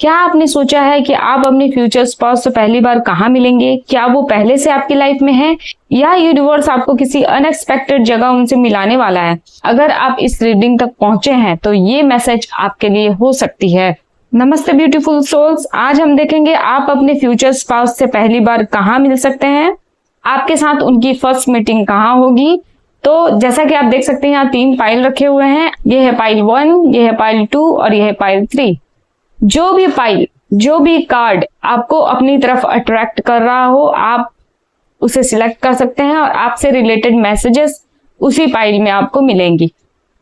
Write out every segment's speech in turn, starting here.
क्या आपने सोचा है कि आप अपने फ्यूचर स्पाउस से पहली बार कहाँ मिलेंगे? क्या वो पहले से आपकी लाइफ में है या यूनिवर्स आपको किसी अनएक्सपेक्टेड जगह उनसे मिलाने वाला है? अगर आप इस रीडिंग तक पहुंचे हैं तो ये मैसेज आपके लिए हो सकती है। नमस्ते ब्यूटीफुल सोल्स, आज हम देखेंगे आप अपने फ्यूचर स्पाउस से पहली बार कहाँ मिल सकते हैं, आपके साथ उनकी फर्स्ट मीटिंग कहाँ होगी। तो जैसा कि आप देख सकते हैं यहाँ 3 पाइल रखे हुए हैं। ये है पाइल 1, ये है पाइल 2 और ये है पाइल 3। जो भी पाइल, जो भी कार्ड आपको अपनी तरफ अट्रैक्ट कर रहा हो, आप उसे सिलेक्ट कर सकते हैं और आपसे रिलेटेड मैसेजेस उसी पाइल में आपको मिलेंगी।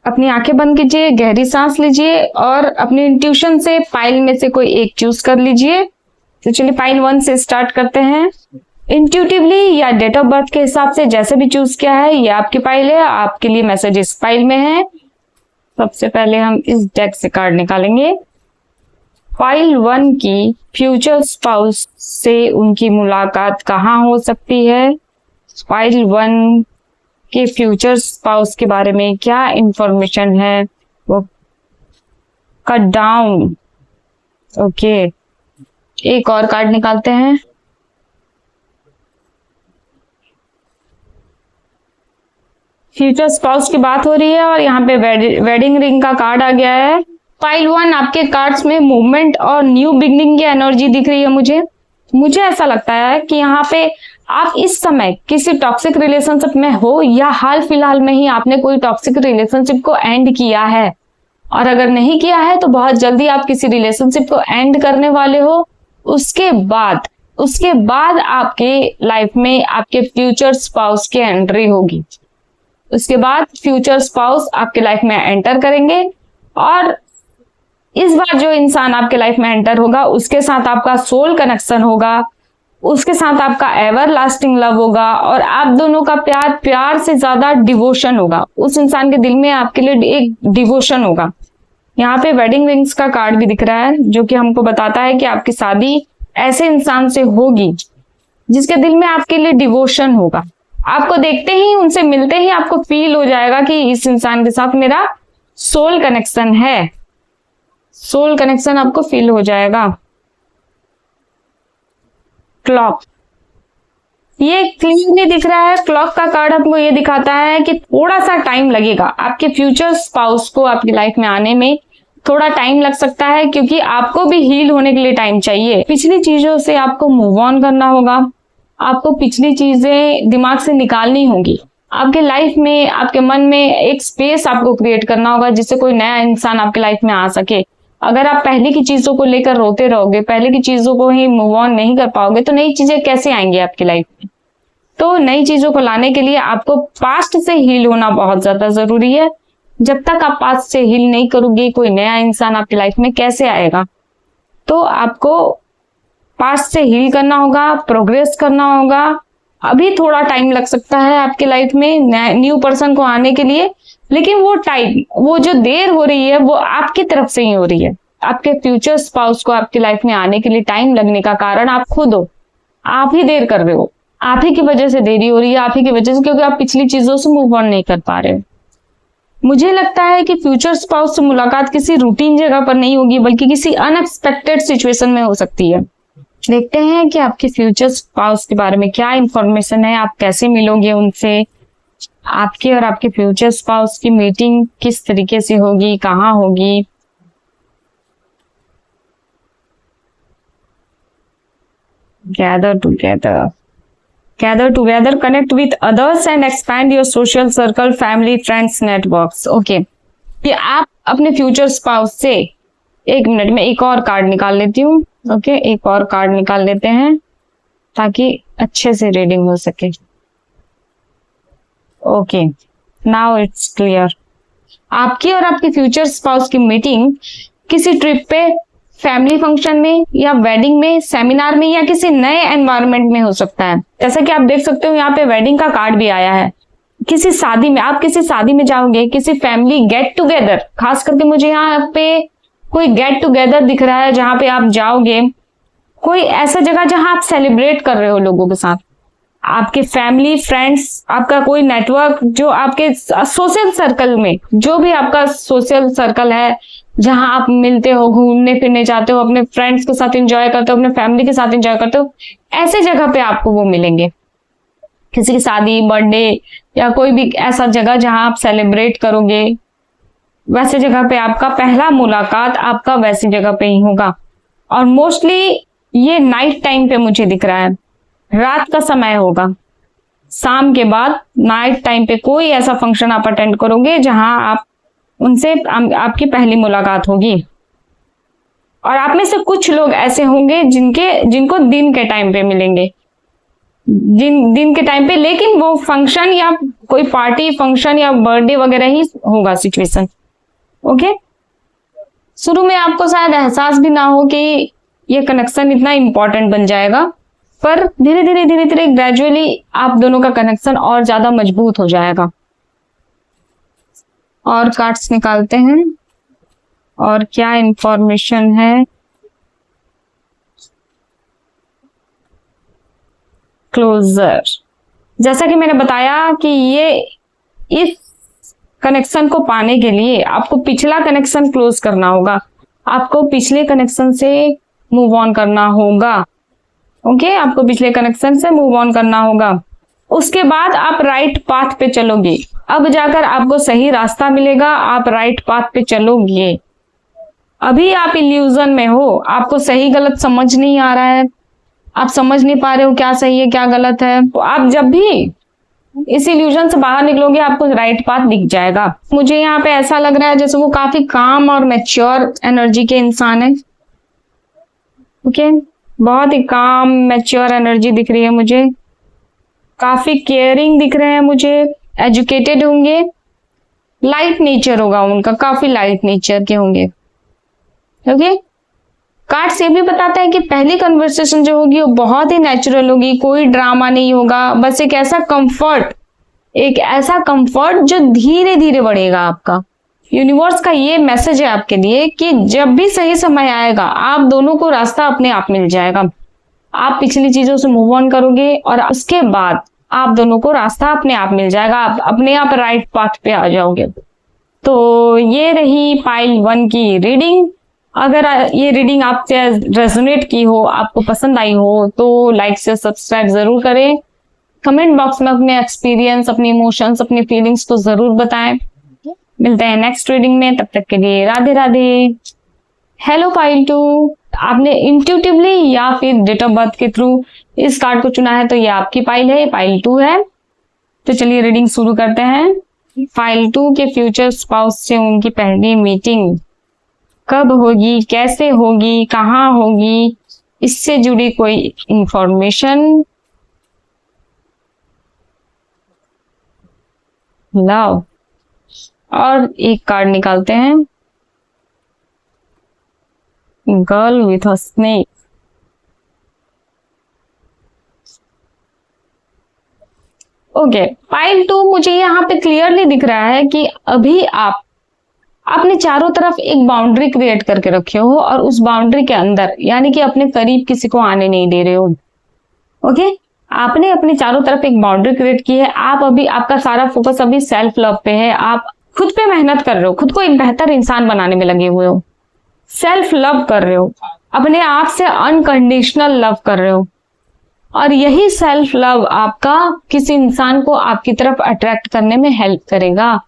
अपनी आंखें बंद कीजिए, गहरी सांस लीजिए और अपने इंट्यूशन से पाइल में से कोई एक चूज कर लीजिए। तो चलिए पाइल 1 से स्टार्ट करते हैं। इंट्यूटिवली या डेट ऑफ बर्थ के हिसाब से जैसे भी चूज किया है, ये आपकी पाइल है, आपके लिए मैसेज इस पाइल में है। सबसे पहले हम इस डेक से कार्ड निकालेंगे। पाइल 1 की फ्यूचर स्पाउस से उनकी मुलाकात कहाँ हो सकती है? पाइल 1 के फ्यूचर स्पाउस के बारे में क्या इंफॉर्मेशन है? वो कट डाउन। ओके, एक और कार्ड निकालते हैं। फ्यूचर स्पाउस की बात हो रही है और यहाँ पे वेडिंग रिंग का कार्ड आ गया है। पाइल 1 आपके कार्ड्स में मूवमेंट और न्यू बिगनिंग की एनर्जी दिख रही है। मुझे ऐसा लगता है कि यहाँ पे आप इस समय किसी टॉक्सिक रिलेशनशिप में हो या हाल फिलहाल में ही आपने कोई टॉक्सिक रिलेशनशिप को एंड किया है, और अगर नहीं किया है तो बहुत जल्दी आप किसी रिलेशनशिप को एंड करने वाले हो। उसके बाद आपके लाइफ में आपके फ्यूचर स्पाउस की एंट्री होगी। उसके बाद फ्यूचर स्पाउस आपके लाइफ में एंटर करेंगे और इस बार जो इंसान आपके लाइफ में एंटर होगा उसके साथ आपका सोल कनेक्शन होगा, उसके साथ आपका एवर लास्टिंग लव होगा और आप दोनों का प्यार से ज्यादा डिवोशन होगा। उस इंसान के दिल में आपके लिए एक डिवोशन होगा। यहाँ पे वेडिंग रिंग्स का कार्ड भी दिख रहा है जो कि हमको बताता है कि आपकी शादी ऐसे इंसान से होगी जिसके दिल में आपके लिए डिवोशन होगा। आपको देखते ही, उनसे मिलते ही आपको फील हो जाएगा कि इस इंसान के साथ मेरा सोल कनेक्शन है। सोल कनेक्शन आपको फील हो जाएगा। क्लॉक, ये क्लियर नहीं दिख रहा है। क्लॉक का कार्ड हमको ये दिखाता है कि थोड़ा सा टाइम लगेगा आपके फ्यूचर स्पाउस को आपकी लाइफ में आने में। थोड़ा टाइम लग सकता है क्योंकि आपको भी हील होने के लिए टाइम चाहिए। पिछली चीजों से आपको मूव ऑन करना होगा, आपको पिछली चीजें दिमाग से निकालनी होगी। आपके लाइफ में, आपके मन में एक स्पेस आपको क्रिएट करना होगा जिससे कोई नया इंसान आपके लाइफ में आ सके। अगर आप पहले की चीजों को लेकर रोते रहोगे, पहले की चीजों को ही मूव ऑन नहीं कर पाओगे तो नई चीजें कैसे आएंगी आपकी लाइफ में? तो नई चीजों को लाने के लिए आपको पास्ट से हील होना बहुत ज्यादा जरूरी है। जब तक आप पास्ट से हील नहीं करोगे, कोई नया इंसान आपकी लाइफ में कैसे आएगा? तो आपको पास्ट से हील करना होगा, प्रोग्रेस करना होगा। अभी थोड़ा टाइम लग सकता है आपके लाइफ में न्यू पर्सन को आने के लिए, लेकिन वो जो देर हो रही है वो आपकी तरफ से ही हो रही है। आपके फ्यूचर स्पाउस को आपकी लाइफ में आने के लिए टाइम लगने का कारण आप खुद हो। आप ही देर कर रहे हो, आप ही की वजह से देरी हो रही है, आप ही की वजह से, क्योंकि आप पिछली चीजों से मूव ऑन नहीं कर पा रहे हो। मुझे लगता है कि फ्यूचर स्पाउस से मुलाकात किसी रूटीन जगह पर नहीं होगी बल्कि किसी अनएक्सपेक्टेड सिचुएशन में हो सकती है। देखते हैं कि आपके फ्यूचर स्पाउस के बारे में क्या इंफॉर्मेशन है, आप कैसे मिलोगे उनसे, आपके और आपके फ्यूचर स्पाउस की मीटिंग किस तरीके से होगी, कहाँ होगी। Gather together, connect with others and expand your social circle, family, friends, networks. Okay, कि आप अपने फ्यूचर स्पाउस से, एक मिनट में एक और कार्ड निकाल लेती हूँ। ओके, एक और कार्ड निकाल लेते हैं ताकि अच्छे से रीडिंग हो सके। Okay, now it's clear. आपकी और आपके फ्यूचर स्पाउस की मीटिंग किसी ट्रिप पे, फैमिली फंक्शन में या वेडिंग में, सेमिनार में या किसी नए एनवायरनमेंट में हो सकता है। जैसा कि आप देख सकते हो यहाँ पे वेडिंग का कार्ड भी आया है। किसी शादी में, आप किसी शादी में जाओगे, किसी फैमिली गेट टुगेदर, खास करके मुझे यहाँ पे कोई गेट टुगेदर दिख रहा है जहाँ पे आप जाओगे, कोई ऐसा जगह जहां आप सेलिब्रेट कर रहे हो लोगों के साथ। आपके फैमिली फ्रेंड्स, आपका कोई नेटवर्क, जो आपके सोशल सर्कल में, जो भी आपका सोशल सर्कल है जहां आप मिलते हो, घूमने फिरने जाते हो, अपने फ्रेंड्स के साथ एंजॉय करते हो, अपने फैमिली के साथ एंजॉय करते हो, ऐसे जगह पे आपको वो मिलेंगे। किसी की शादी, बर्थडे या कोई भी ऐसा जगह जहां आप सेलिब्रेट करोगे, वैसे जगह पे आपका पहला मुलाकात आपका वैसी जगह पे ही होगा। और मोस्टली ये नाइट टाइम पे मुझे दिख रहा है, रात का समय होगा, शाम के बाद नाइट टाइम पे कोई ऐसा फंक्शन आप अटेंड करोगे जहां आप उनसे आपकी पहली मुलाकात होगी। और आप में से कुछ लोग ऐसे होंगे जिनको दिन के टाइम पे मिलेंगे, दिन के टाइम पे, लेकिन वो फंक्शन या कोई पार्टी फंक्शन या बर्थडे वगैरह ही होगा सिचुएशन। ओके, शुरू में आपको शायद एहसास भी ना हो कि ये कनेक्शन इतना इंपॉर्टेंट बन जाएगा, पर धीरे धीरे ग्रेजुअली आप दोनों का कनेक्शन और ज्यादा मजबूत हो जाएगा। और कार्ड्स निकालते हैं और क्या इंफॉर्मेशन है। क्लोजर, जैसा कि मैंने बताया कि ये इस कनेक्शन को पाने के लिए आपको पिछला कनेक्शन क्लोज करना होगा, आपको पिछले कनेक्शन से मूव ऑन करना होगा। ओके, आपको पिछले कनेक्शन से मूव ऑन करना होगा। उसके बाद आप राइट पाथ पे चलोगे, अब जाकर आपको सही रास्ता मिलेगा, आप राइट पाथ पे चलोगे। अभी आप इल्यूजन में हो, आपको सही गलत समझ नहीं आ रहा है, आप समझ नहीं पा रहे हो क्या सही है क्या गलत है। तो आप जब भी इस इल्यूजन से बाहर निकलोगे आपको राइट पाथ दिख जाएगा। मुझे यहाँ पे ऐसा लग रहा है जैसे वो काफी काम और मैच्योर एनर्जी के इंसान है। ओके, बहुत ही काम मैच्योर एनर्जी दिख रही है मुझे, काफी केयरिंग दिख रहे हैं मुझे, एजुकेटेड होंगे, लाइट नेचर होगा उनका, काफी लाइट नेचर के होंगे। ओके, कार्ड्स ये भी बताता है कि पहली कन्वर्सेशन जो होगी वो बहुत ही नेचुरल होगी, कोई ड्रामा नहीं होगा, बस एक ऐसा कंफर्ट जो धीरे धीरे बढ़ेगा आपका। यूनिवर्स का ये मैसेज है आपके लिए कि जब भी सही समय आएगा आप दोनों को रास्ता अपने आप मिल जाएगा। आप पिछली चीजों से मूव ऑन करोगे और उसके बाद आप दोनों को रास्ता अपने आप मिल जाएगा, आप अपने आप राइट पाथ पे आ जाओगे। तो ये रही पाइल 1 की रीडिंग। अगर ये रीडिंग आपसे रेजोनेट की हो, आपको पसंद आई हो, तो लाइक से सब्सक्राइब जरूर करें। कमेंट बॉक्स में अपने एक्सपीरियंस, अपने इमोशंस, अपनी फीलिंग्स को जरूर बताएं। मिलते हैं नेक्स्ट रीडिंग में, तब तक के लिए राधे राधे। हेलो पाइल 2, आपने इंट्यूटिवली या फिर डेट ऑफ बर्थ के थ्रू इस कार्ड को चुना है, तो ये आपकी पाइल है, पाइल 2 है। तो चलिए रीडिंग शुरू करते हैं। पाइल 2 के फ्यूचर स्पाउस से उनकी पहली मीटिंग कब होगी, कैसे होगी, कहाँ होगी, इससे जुड़ी कोई इंफॉर्मेशन। लव, और एक कार्ड निकालते हैं, girl with a snake. Okay, pile 2 मुझे यहाँ पे क्लियरली दिख रहा है कि अभी आप अपने चारों तरफ एक बाउंड्री क्रिएट करके रखे हो और उस बाउंड्री के अंदर, यानी कि अपने करीब किसी को आने नहीं दे रहे हो। ओके, आपने अपने चारों तरफ एक बाउंड्री क्रिएट की है। आप अभी, आपका सारा फोकस अभी सेल्फ लव पे है, आप खुद पे मेहनत कर रहे हो, खुद को एक बेहतर इंसान बनाने में लगे हुए हो, सेल्फ लव कर रहे हो, अपने आप से अनकंडीशनल लव कर रहे हो। और यही सेल्फ लव आपका किसी इंसान को आपकी तरफ अट्रैक्ट करने में हेल्प करेगा।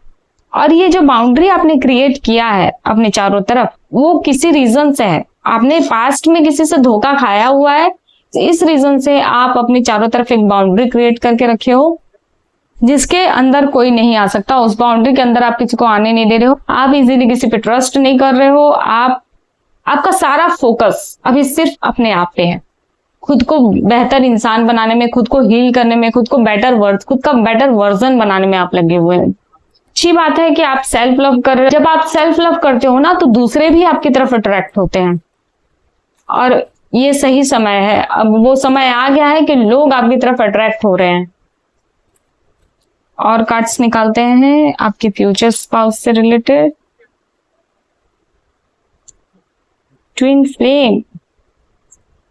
और ये जो बाउंड्री आपने क्रिएट किया है अपने चारों तरफ, वो किसी रीजन से है, आपने पास्ट में किसी से धोखा खाया हुआ है, इस रीजन से आप अपने चारों तरफ एक बाउंड्री क्रिएट करके रखे हो जिसके अंदर कोई नहीं आ सकता। उस बाउंड्री के अंदर आप किसी को आने नहीं दे रहे हो, आप इजीली किसी पे ट्रस्ट नहीं कर रहे हो, आपका सारा फोकस अभी सिर्फ अपने आप पे है, खुद को बेहतर इंसान बनाने में, खुद को हील करने में, खुद का बेटर वर्जन बनाने में आप लगे हुए हैं। अच्छी बात है कि आप सेल्फ लव कर रहे हो। जब आप सेल्फ लव करते हो ना, तो दूसरे भी आपकी तरफ अट्रैक्ट होते हैं। और ये सही समय है, अब वो समय आ गया है कि लोग आपकी तरफ अट्रैक्ट हो रहे हैं। और कार्ड्स निकालते हैं आपके फ्यूचर स्पाउस से रिलेटेड। ट्विन फ्लेम,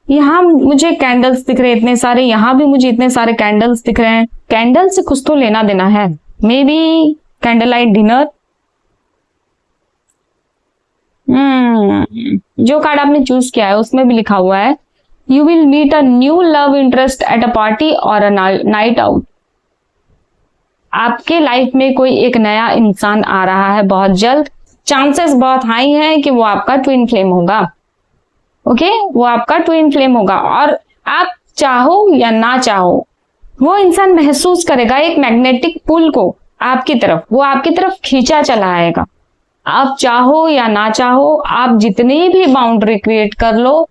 यहाँ मुझे कैंडल्स दिख रहे हैं इतने सारे, यहाँ भी मुझे इतने सारे कैंडल्स दिख रहे हैं। कैंडल से कुछ तो लेना देना है, may be candle light dinner. जो कार्ड आपने चूज किया है उसमें भी लिखा हुआ है you will meet a new love interest at a party और अ नाइट आउट। आपके लाइफ में कोई एक नया इंसान आ रहा है बहुत जल्द, चांसेस बहुत हाई हैं कि वो आपका ट्विन फ्लेम होगा। ओके, वो आपका ट्विन फ्लेम होगा और आप चाहो या ना चाहो वो इंसान महसूस करेगा एक मैग्नेटिक पुल को आपकी तरफ, वो आपकी तरफ खींचा चला आएगा। आप चाहो या ना चाहो, आप जितनी भी बाउंड्री क्रिएट कर लो,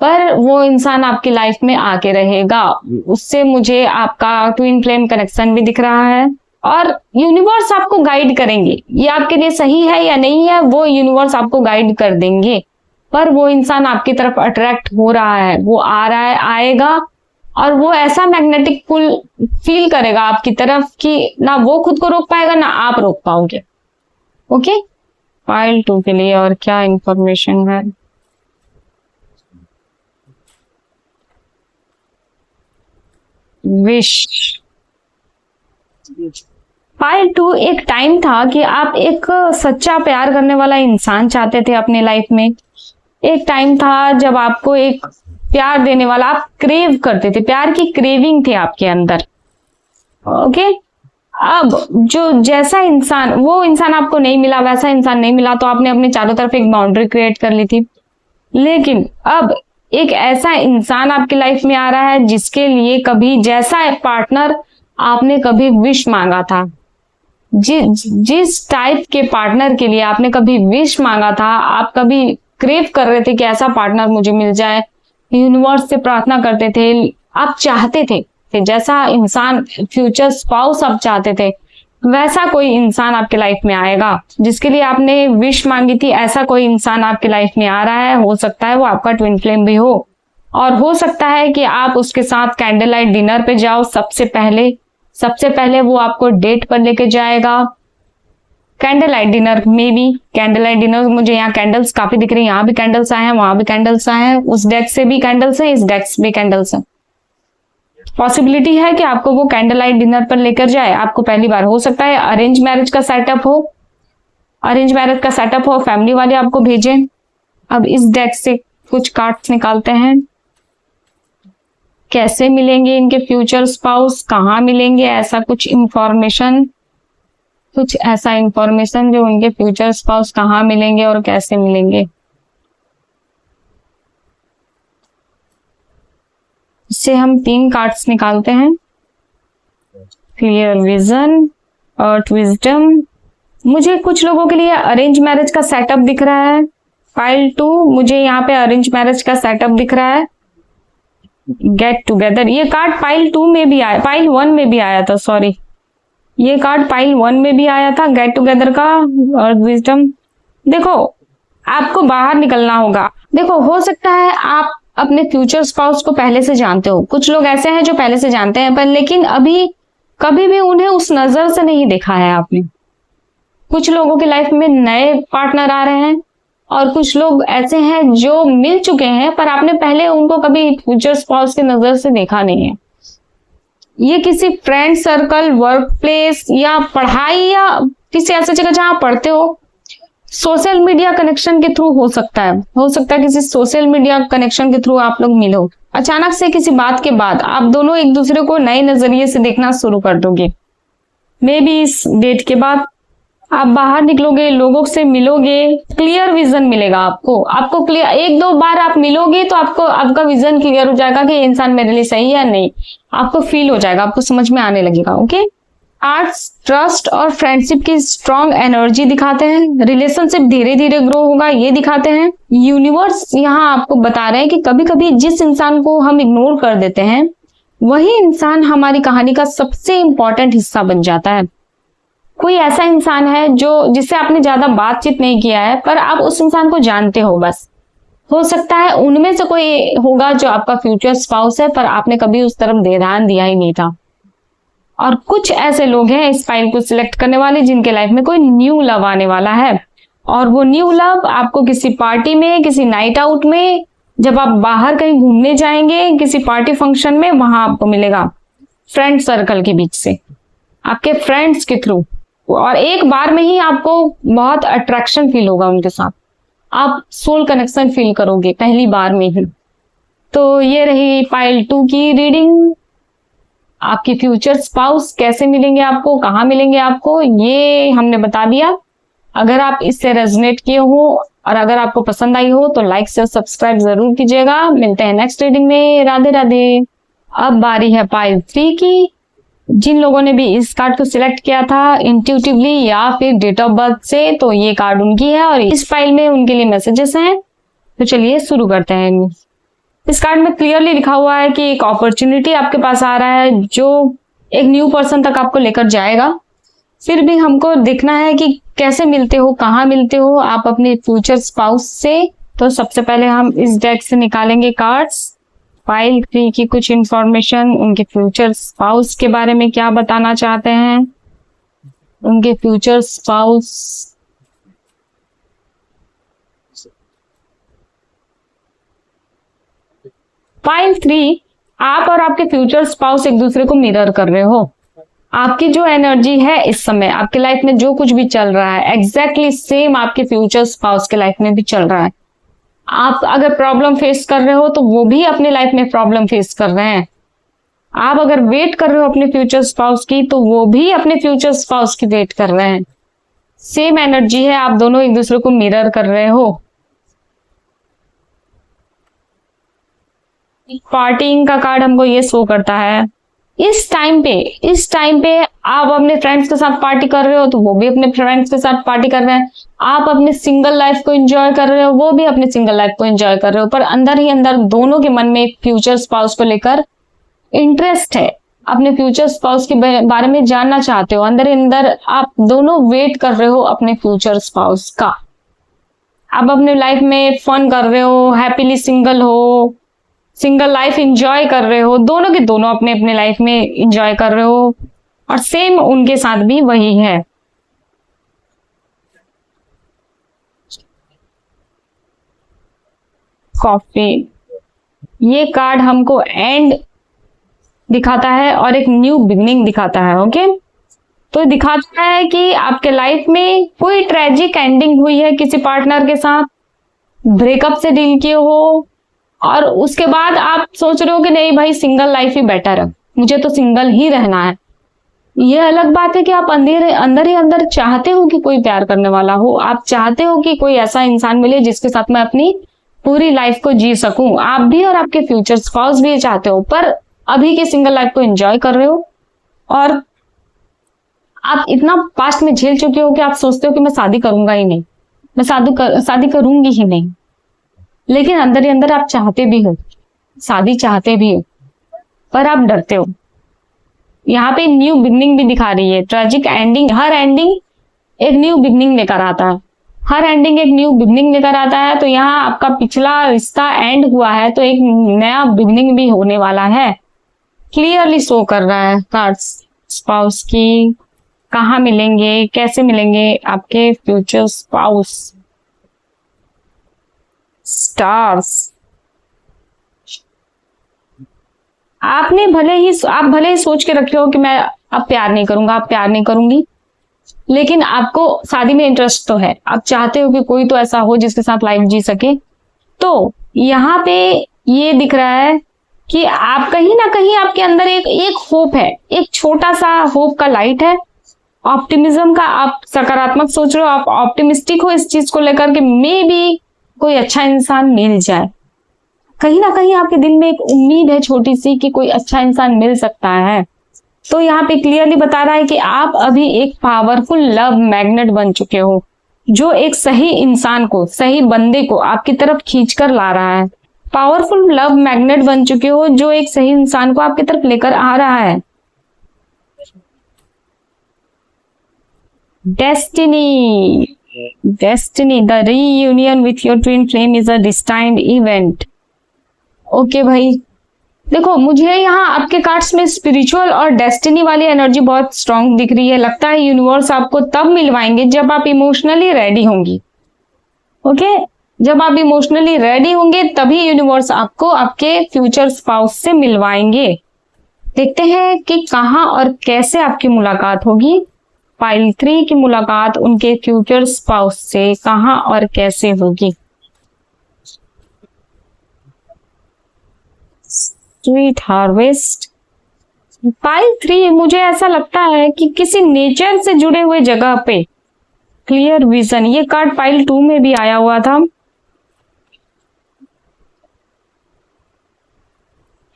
पर वो इंसान आपकी लाइफ में आके रहेगा। उससे मुझे आपका ट्विन फ्लेम कनेक्शन भी दिख रहा है और यूनिवर्स आपको गाइड करेंगे। ये आपके लिए सही है या नहीं है वो यूनिवर्स आपको गाइड कर देंगे, पर वो इंसान आपकी तरफ अट्रैक्ट हो रहा है, वो आ रहा है, आएगा और वो ऐसा मैग्नेटिक पुल फील करेगा आपकी तरफ कि ना वो खुद को रोक पाएगा ना आप रोक पाओगे। ओके, पाइल 2 के लिए और क्या इंफॉर्मेशन है? विश। पाइल 2 एक टाइम था कि आप एक सच्चा प्यार करने वाला इंसान चाहते थे अपने लाइफ में। एक टाइम था जब आपको एक प्यार देने वाला आप क्रेव करते थे, प्यार की क्रेविंग थी आपके अंदर। ओके, अब जो जैसा इंसान, वो इंसान आपको नहीं मिला, वैसा इंसान नहीं मिला, तो आपने अपने चारों तरफ एक बाउंड्री क्रिएट कर ली थी। लेकिन अब एक ऐसा इंसान आपकी लाइफ में आ रहा है जिसके लिए कभी जैसा पार्टनर आपने कभी विश मांगा था, जिस टाइप के पार्टनर के लिए आपने कभी विश मांगा था, आप कभी क्रेव कर रहे थे कि ऐसा पार्टनर मुझे मिल जाए, यूनिवर्स से प्रार्थना करते थे, आप चाहते थे जैसा इंसान फ्यूचर स्पाउस आप चाहते थे, वैसा कोई इंसान आपके लाइफ में आएगा जिसके लिए आपने विश मांगी थी। ऐसा कोई इंसान आपके लाइफ में आ रहा है, हो सकता है वो आपका ट्विन फ्लेम भी हो और हो सकता है कि आप उसके साथ कैंडल लाइट डिनर पे जाओ। सबसे पहले वो आपको डेट पर लेके जाएगा। कैंडल लाइट डिनर में भी, कैंडल लाइट डिनर मुझे यहाँ कैंडल्स काफी दिख रही है, यहाँ भी कैंडल्स आए हैं, वहां भी कैंडल्स आए हैं, उस डेक से भी कैंडल्स हैं, इस डेक से भी कैंडल्स हैं। पॉसिबिलिटी है कि आपको वो कैंडल लाइट डिनर पर लेकर जाए। आपको पहली बार, हो सकता है अरेंज मैरिज का सेटअप हो, फैमिली वाले आपको भेजें। अब इस डेक से कुछ कार्ड्स निकालते हैं, कैसे मिलेंगे इनके फ्यूचर स्पाउस, कहाँ मिलेंगे, ऐसा कुछ इंफॉर्मेशन जो उनके फ्यूचर स्पाउस कहाँ मिलेंगे और कैसे मिलेंगे। इससे हम 3 कार्ड्स निकालते हैं, क्लियर विजन, अर्थ विजडम। मुझे कुछ लोगों के लिए अरेंज मैरिज का सेटअप दिख रहा है। पाइल 2 मुझे यहाँ पे अरेंज मैरिज का सेटअप दिख रहा है। गेट टुगेदर, ये कार्ड पाइल 2 में भी आया, पाइल 1 में भी आया था, सॉरी, ये कार्ड पाइल 1 में भी आया था, गेट टुगेदर का, अर्थ विजडम। देखो, आपको बाहर निकलना होगा। देखो, हो सकता है आप अपने फ्यूचर स्पाउस को पहले से जानते हो, कुछ लोग ऐसे हैं जो पहले से जानते हैं, पर लेकिन अभी कभी भी उन्हें उस नजर से नहीं देखा है आपने। कुछ लोगों की लाइफ में नए पार्टनर आ रहे हैं और कुछ लोग ऐसे हैं जो मिल चुके हैं पर आपने पहले उनको कभी फ्यूचर स्पाउस की नजर से देखा नहीं है। ये किसी फ्रेंड सर्कल, वर्क प्लेस या पढ़ाई या किसी ऐसी जगह जहां पढ़ते हो, सोशल मीडिया कनेक्शन के थ्रू हो सकता है किसी सोशल मीडिया कनेक्शन के थ्रू आप लोग मिलो। अचानक से किसी बात के बाद आप दोनों एक दूसरे को नए नजरिए से देखना शुरू कर दोगे। मे बी इस डेट के बाद आप बाहर निकलोगे, लोगों से मिलोगे, क्लियर विजन मिलेगा आपको क्लियर। 1-2 बार आप मिलोगे तो आपका विजन क्लियर हो जाएगा कि ये इंसान मेरे लिए सही है या नहीं। आपको फील हो जाएगा, आपको समझ में आने लगेगा। ओके, आर्ट्स, ट्रस्ट और फ्रेंडशिप की स्ट्रॉन्ग एनर्जी दिखाते हैं। रिलेशनशिप धीरे धीरे ग्रो होगा, ये दिखाते हैं। यूनिवर्स यहाँ आपको बता रहे हैं कि कभी कभी जिस इंसान को हम इग्नोर कर देते हैं वही इंसान हमारी कहानी का सबसे इंपॉर्टेंट हिस्सा बन जाता है। कोई ऐसा इंसान है जिससे आपने ज्यादा बातचीत नहीं किया है पर आप उस इंसान को जानते हो, बस हो सकता है उनमें से कोई होगा जो आपका फ्यूचर स्पाउस है पर आपने कभी उस तरफ ध्यान दिया ही नहीं था। और कुछ ऐसे लोग हैं इस फाइल को सिलेक्ट करने वाले जिनके लाइफ में कोई न्यू लव आने वाला है और वो न्यू लव आपको किसी पार्टी में, किसी नाइट आउट में जब आप बाहर कहीं घूमने जाएंगे किसी पार्टी फंक्शन में, वहां आपको मिलेगा फ्रेंड सर्कल के बीच से, आपके फ्रेंड्स के थ्रू, और एक बार में ही आपको बहुत अट्रैक्शन फील होगा उनके साथ, आप सोल कनेक्शन फील करोगे पहली बार में ही। तो ये रही पाइल 2 की रीडिंग। आपकी फ्यूचर स्पाउस कैसे मिलेंगे आपको, कहाँ मिलेंगे आपको, ये हमने बता दिया। अगर आप इससे रेजोनेट किए हो और अगर आपको पसंद आई हो तो लाइक से सब्सक्राइब जरूर कीजिएगा। मिलते हैं नेक्स्ट रीडिंग में। राधे राधे। अब बारी है पाइल 3 की। जिन लोगों ने भी इस कार्ड को सिलेक्ट किया था इंट्यूटिवली या फिर डेट ऑफ बर्थ से, तो ये कार्ड उनकी है और इस पाइल में उनके लिए मैसेजेस हैं। तो चलिए शुरू करते हैं। इस कार्ड में क्लियरली लिखा हुआ है कि एक अपॉर्चुनिटी आपके पास आ रहा है जो एक न्यू पर्सन तक आपको लेकर जाएगा। फिर भी हमको देखना है कि कैसे मिलते हो, कहाँ मिलते हो आप अपने फ्यूचर स्पाउस से। तो सबसे पहले हम इस डेक से निकालेंगे कार्ड्स। पाइल 3 की कुछ इंफॉर्मेशन, उनके फ्यूचर स्पाउस के बारे में क्या बताना चाहते हैं, उनके फ्यूचर स्पाउस। पाइल 3, आप और आपके फ्यूचर स्पाउस एक दूसरे को मिरर कर रहे हो। आपकी जो एनर्जी है इस समय आपकी लाइफ में, जो कुछ भी चल रहा है एग्जैक्टली सेम आपके फ्यूचर स्पाउस के लाइफ में भी चल रहा है। आप अगर प्रॉब्लम फेस कर रहे हो तो वो भी अपने लाइफ में प्रॉब्लम फेस कर रहे हैं। आप अगर वेट कर रहे हो अपने फ्यूचर स्पाउस की तो वो भी अपने फ्यूचर स्पाउस की वेट कर रहे हैं। सेम एनर्जी है, आप दोनों एक दूसरे को मिरर कर रहे हो। पार्टिंग का कार्ड हमको ये शो करता है। इस टाइम पे आप अपने फ्रेंड्स के साथ पार्टी कर रहे हो तो वो भी अपने फ्रेंड्स के साथ पार्टी कर रहे हैं। आप अपने सिंगल लाइफ को एंजॉय कर रहे हो, वो भी अपने सिंगल लाइफ को एंजॉय कर रहे हो, पर अंदर ही अंदर दोनों के मन में एक फ्यूचर स्पाउस को लेकर इंटरेस्ट है। अपने फ्यूचर स्पाउस के बारे में जानना चाहते हो, अंदर ही अंदर आप दोनों वेट कर रहे हो अपने फ्यूचर स्पाउस का। आप अपने लाइफ में फन कर रहे हो, हैप्पीली सिंगल हो, सिंगल लाइफ एंजॉय कर रहे हो, दोनों के दोनों अपने अपने लाइफ में एंजॉय कर रहे हो और सेम उनके साथ भी वही है। कॉफी, ये कार्ड हमको एंड दिखाता है और एक न्यू बिगनिंग दिखाता है। ओके, तो दिखाता है कि आपके लाइफ में कोई ट्रेजिक एंडिंग हुई है किसी पार्टनर के साथ, ब्रेकअप से डील किए हो और उसके बाद आप सोच रहे हो कि नहीं भाई सिंगल लाइफ ही बेटर है, मुझे तो सिंगल ही रहना है। ये अलग बात है कि आप अंदर ही अंदर चाहते हो कि कोई प्यार करने वाला हो, आप चाहते हो कि कोई ऐसा इंसान मिले जिसके साथ मैं अपनी पूरी लाइफ को जी सकूं। आप भी और आपके फ्यूचर स्पाउस भी ये चाहते हो, पर अभी के सिंगल लाइफ को एंजॉय कर रहे हो और आप इतना पास्ट में झेल चुके हो कि आप सोचते हो कि मैं शादी करूंगा ही नहीं, मैं शादी करूंगी ही नहीं। लेकिन अंदर ही अंदर आप चाहते भी हो, शादी चाहते भी हो, पर आप डरते हो। यहाँ पे न्यू बिगनिंग भी दिखा रही है। ट्रेजिक एंडिंग, हर एंडिंग एक न्यू बिगनिंग लेकर आता है, हर एंडिंग एक न्यू बिगनिंग लेकर आता है। तो यहाँ आपका पिछला रिश्ता एंड हुआ है तो एक नया बिगनिंग भी होने वाला है, क्लियरली शो कर रहा है कार्ड्स। स्पाउस की कहाँ मिलेंगे, कैसे मिलेंगे आपके फ्यूचर स्पाउस। स्टार्स, आप भले ही सोच के रखे हो कि मैं अब प्यार नहीं करूंगा, अब प्यार नहीं करूंगी, लेकिन आपको शादी में इंटरेस्ट तो है। आप चाहते हो कि कोई तो ऐसा हो जिसके साथ लाइफ जी सके। तो यहाँ पे ये दिख रहा है कि आप कहीं ना कहीं आपके अंदर एक होप है, एक छोटा सा होप का लाइट है, ऑप्टिमिज्म का। आप सकारात्मक सोच रहे हो, आप ऑप्टिमिस्टिक हो इस चीज को लेकर कि मे बी कोई अच्छा इंसान मिल जाए। कहीं ना कहीं आपके दिल में एक उम्मीद है छोटी सी कि कोई अच्छा इंसान मिल सकता है। तो यहाँ पे क्लियरली बता रहा है कि आप अभी एक पावरफुल लव मैग्नेट बन चुके हो, जो एक सही इंसान को, सही बंदे को आपकी तरफ खींचकर ला रहा है। पावरफुल लव मैग्नेट बन चुके हो जो एक सही इंसान को आपकी तरफ लेकर आ रहा है। Destiny, the reunion with your twin flame is a destined event। Okay भाई, देखो मुझे यहाँ आपके कार्ड्स में स्पिरिचुअल और डेस्टिनी वाली एनर्जी बहुत स्ट्रांग दिख रही है। लगता है यूनिवर्स आपको तब मिलवाएंगे जब आप इमोशनली रेडी होंगी। ओके, जब आप इमोशनली रेडी होंगे तभी यूनिवर्स आपको आपके फ्यूचर स्पाउस से मिलवाएंगे। देखते हैं कि कहां और कैसे आपकी मुलाकात होगी। पाइल 3 की मुलाकात उनके फ्यूचर स्पाउस से कहां और कैसे होगी। Sweet harvest. पाइल 3 मुझे ऐसा लगता है कि किसी नेचर से जुड़े हुए जगह पे क्लियर विजन। ये कार्ड पाइल 2 में भी आया हुआ था।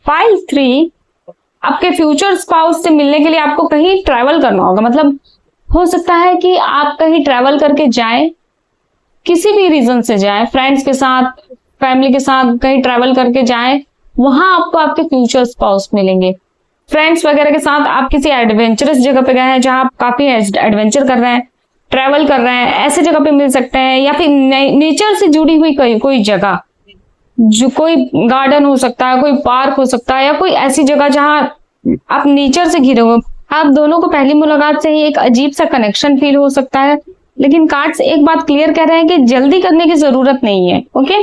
पाइल 3 आपके फ्यूचर स्पाउस से मिलने के लिए आपको कहीं ट्रैवल करना होगा। मतलब हो सकता है कि आप कहीं ट्रैवल करके जाएं, किसी भी रीजन से जाएं, फ्रेंड्स के साथ, फैमिली के साथ कहीं ट्रैवल करके जाएं, वहां आपको आपके फ्यूचर स्पाउस मिलेंगे। फ्रेंड्स वगैरह के साथ आप किसी एडवेंचरस जगह पे गए हैं जहां आप काफी एडवेंचर कर रहे हैं, ट्रैवल कर रहे हैं, ऐसे जगह पे मिल सकते हैं। या फिर नेचर से जुड़ी हुई कोई जगह, जो कोई गार्डन हो सकता है, कोई पार्क हो सकता है, या कोई ऐसी जगह जहां आप नेचर से घिरे हुए। आप दोनों को पहली मुलाकात से ही एक अजीब सा कनेक्शन फील हो सकता है, लेकिन कार्ड्स एक बात क्लियर कह रहे हैं कि जल्दी करने की जरूरत नहीं है। ओके,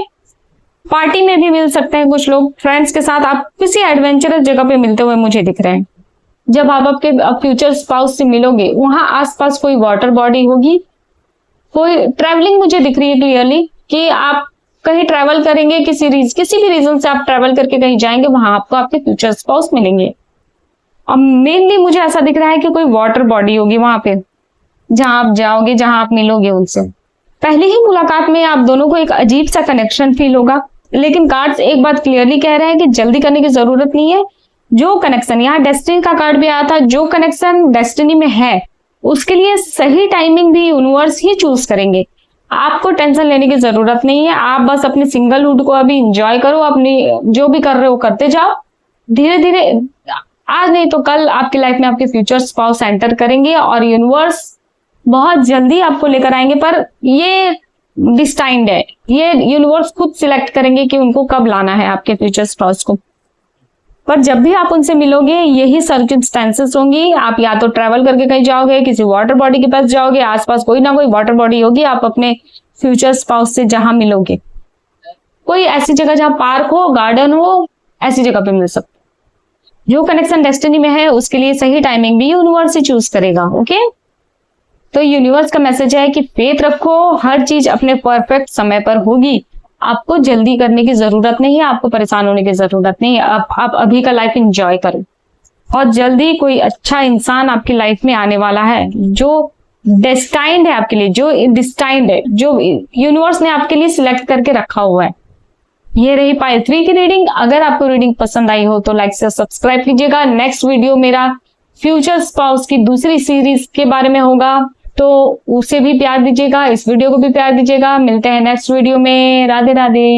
पार्टी में भी मिल सकते हैं कुछ लोग, फ्रेंड्स के साथ आप किसी एडवेंचरस जगह पे मिलते हुए मुझे दिख रहे हैं। जब आप आपके फ्यूचर स्पाउस से मिलोगे वहां आसपास कोई वाटर बॉडी होगी, कोई ट्रैवलिंग मुझे दिख रही है क्लियरली कि आप कहीं ट्रैवल करेंगे, किसी भी रीजन से आप ट्रैवल करके कहीं जाएंगे, वहां आपको आपके फ्यूचर स्पाउस मिलेंगे। और मेनली मुझे ऐसा दिख रहा है कि कोई वाटर बॉडी होगी वहां पे जहां आप जाओगे, जहां आप मिलोगे उनसे। पहली ही मुलाकात में आप दोनों को एक अजीब सा कनेक्शन फील होगा, लेकिन कार्ड्स एक बात क्लियरली कह रहे हैं कि जल्दी करने की जरूरत नहीं है। जो कनेक्शन, यहाँ डेस्टिनी का कार्ड भी आया था, जो कनेक्शन डेस्टिनी में है उसके लिए सही टाइमिंग भी यूनिवर्स ही चूज करेंगे। आपको टेंशन लेने की जरूरत नहीं है। आप बस अपने सिंगलहुड को अभी इंजॉय करो, अपनी जो भी कर रहे हो करते जाओ। धीरे धीरे, आज नहीं तो कल आपकी लाइफ में आपके फ्यूचर स्पाउस एंटर करेंगे और यूनिवर्स बहुत जल्दी आपको लेकर आएंगे। पर ये डिस्टाइंड है, ये यूनिवर्स खुद सिलेक्ट करेंगे कि उनको कब लाना है आपके फ्यूचर स्पाउस को। पर जब भी आप उनसे मिलोगे यही सर्कमस्टेंसेस होंगी। आप या तो ट्रैवल करके कहीं जाओगे, किसी वाटर बॉडी के पास जाओगे, आसपास कोई ना कोई वाटर बॉडी होगी, आप अपने फ्यूचर स्पाउस से जहां मिलोगे, कोई ऐसी जगह जहां पार्क हो, गार्डन हो, ऐसी जगह पे मिल सकते। जो कनेक्शन डेस्टिनी में है उसके लिए सही टाइमिंग भी यूनिवर्स ही चूज करेगा। ओके, तो यूनिवर्स का मैसेज है कि फेथ रखो, हर चीज अपने परफेक्ट समय पर होगी। आपको जल्दी करने की जरूरत नहीं है, आपको परेशान होने की जरूरत नहीं है। आप अभी का लाइफ एंजॉय करो। और जल्दी कोई अच्छा इंसान आपकी लाइफ में आने वाला है जो डेस्टाइंड है आपके लिए, जो डिस्टाइंड है, जो यूनिवर्स ने आपके लिए सिलेक्ट करके रखा हुआ है। ये रही पाइल 3 की रीडिंग। अगर आपको रीडिंग पसंद आई हो तो लाइक से सब्सक्राइब कीजिएगा। नेक्स्ट वीडियो मेरा फ्यूचर स्पाउस की दूसरी सीरीज के बारे में होगा, तो उसे भी प्यार दीजिएगा, इस वीडियो को भी प्यार दीजिएगा। मिलते हैं नेक्स्ट वीडियो में। राधे राधे।